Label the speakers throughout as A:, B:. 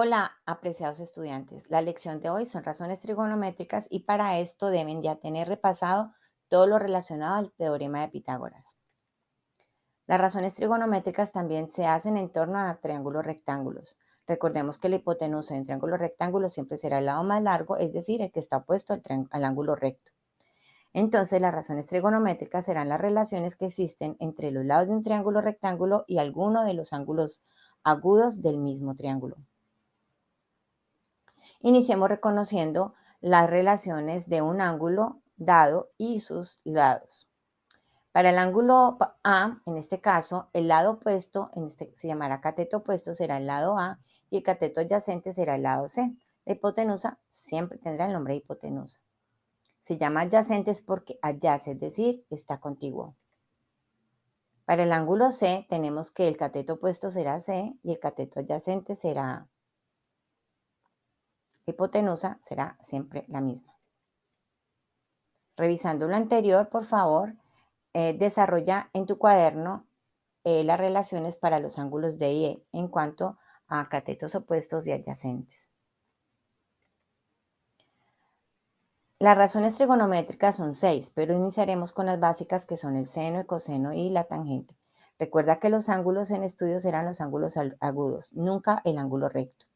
A: Hola, apreciados estudiantes. La lección de hoy son razones trigonométricas y para esto deben ya tener repasado todo lo relacionado al teorema de Pitágoras. Las razones trigonométricas también se hacen en torno a triángulos rectángulos. Recordemos que la hipotenusa de un triángulo rectángulo siempre será el lado más largo, es decir, el que está opuesto al ángulo recto. Entonces, las razones trigonométricas serán las relaciones que existen entre los lados de un triángulo rectángulo y alguno de los ángulos agudos del mismo triángulo. Iniciemos reconociendo las relaciones de un ángulo dado y sus lados. Para el ángulo A, en este caso, el lado opuesto, se llamará cateto opuesto, será el lado A y el cateto adyacente será el lado C. La hipotenusa siempre tendrá el nombre de hipotenusa. Se llama adyacente es porque adyace, es decir, está contiguo. Para el ángulo C tenemos que el cateto opuesto será C y el cateto adyacente será A. La hipotenusa será siempre la misma. Revisando lo anterior, por favor, desarrolla en tu cuaderno las relaciones para los ángulos D y E en cuanto a catetos opuestos y adyacentes. Las razones trigonométricas son 6, pero iniciaremos con las básicas que son el seno, el coseno y la tangente. Recuerda que los ángulos en estudio serán los ángulos agudos, nunca el ángulo recto.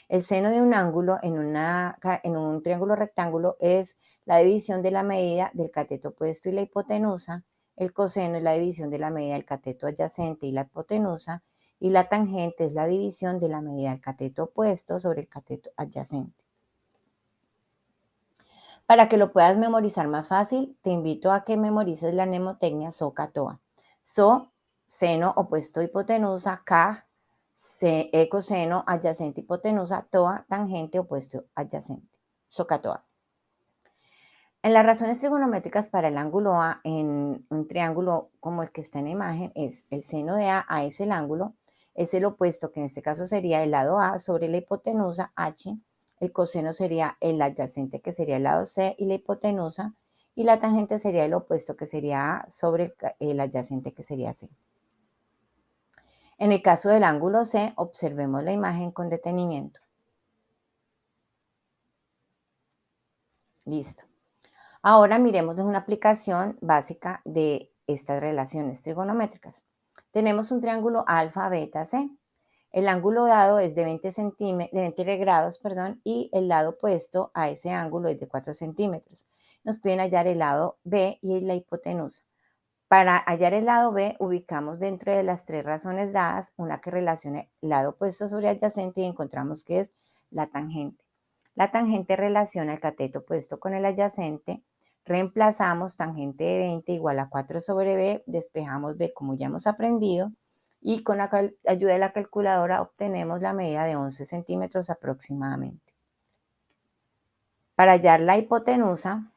A: El seno de un ángulo en un triángulo rectángulo es la división de la medida del cateto opuesto y la hipotenusa. El coseno es la división de la medida del cateto adyacente y la hipotenusa. Y la tangente es la división de la medida del cateto opuesto sobre el cateto adyacente. Para que lo puedas memorizar más fácil, te invito a que memorices la mnemotecnia SOHCAHTOA. So, seno opuesto hipotenusa, CAJ, coseno adyacente hipotenusa, TOA, tangente opuesto adyacente. SOHCAHTOA. En las razones trigonométricas para el ángulo A en un triángulo como el que está en la imagen es el seno de A es el ángulo, es el opuesto que en este caso sería el lado A sobre la hipotenusa H, el coseno sería el adyacente que sería el lado C y la hipotenusa, y la tangente sería el opuesto que sería A sobre el adyacente que sería C. En el caso del ángulo C, observemos la imagen con detenimiento. Listo. Ahora miremos una aplicación básica de estas relaciones trigonométricas. Tenemos un triángulo alfa, beta, C. El ángulo dado es de 20 grados, y el lado opuesto a ese ángulo es de 4 centímetros. Nos piden hallar el lado B y la hipotenusa. Para hallar el lado B, ubicamos dentro de las tres razones dadas una que relacione el lado opuesto sobre adyacente y encontramos que es la tangente. La tangente relaciona el cateto opuesto con el adyacente. Reemplazamos tangente de 20 igual a 4 sobre B, despejamos B como ya hemos aprendido y con la ayuda de la calculadora obtenemos la medida de 11 centímetros aproximadamente. Para hallar la hipotenusa,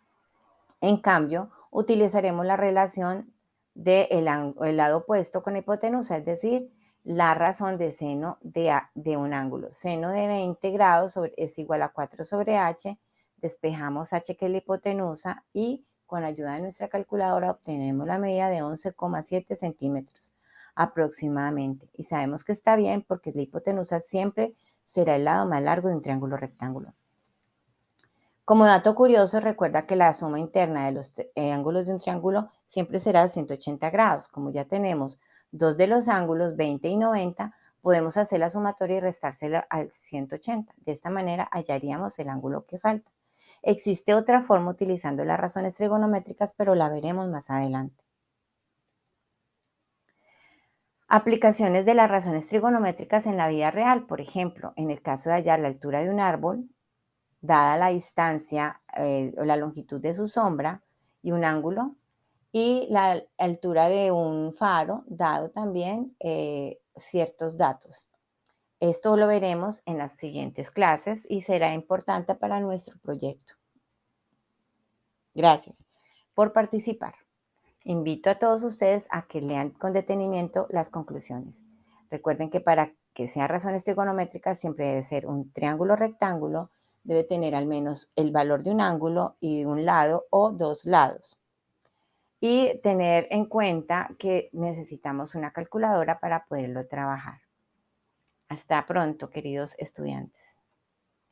A: en cambio, utilizaremos la relación del lado opuesto con hipotenusa, es decir, la razón de seno de un ángulo. Seno de 20 grados es igual a 4 sobre h, despejamos h que es la hipotenusa y con ayuda de nuestra calculadora obtenemos la medida de 11,7 centímetros aproximadamente. Y sabemos que está bien porque la hipotenusa siempre será el lado más largo de un triángulo rectángulo. Como dato curioso, recuerda que la suma interna de los ángulos de un triángulo siempre será de 180 grados. Como ya tenemos dos de los ángulos, 20 y 90, podemos hacer la sumatoria y restársela al 180. De esta manera hallaríamos el ángulo que falta. Existe otra forma utilizando las razones trigonométricas, pero la veremos más adelante. Aplicaciones de las razones trigonométricas en la vida real. Por ejemplo, en el caso de hallar la altura de un árbol, dada la distancia o la longitud de su sombra y un ángulo, y la altura de un faro, dado también ciertos datos. Esto lo veremos en las siguientes clases y será importante para nuestro proyecto. Gracias por participar. Invito a todos ustedes a que lean con detenimiento las conclusiones. Recuerden que para que sean razones trigonométricas siempre debe ser un triángulo rectángulo, debe tener al menos el valor de un ángulo y un lado o dos lados. Y tener en cuenta que necesitamos una calculadora para poderlo trabajar. Hasta pronto, queridos estudiantes.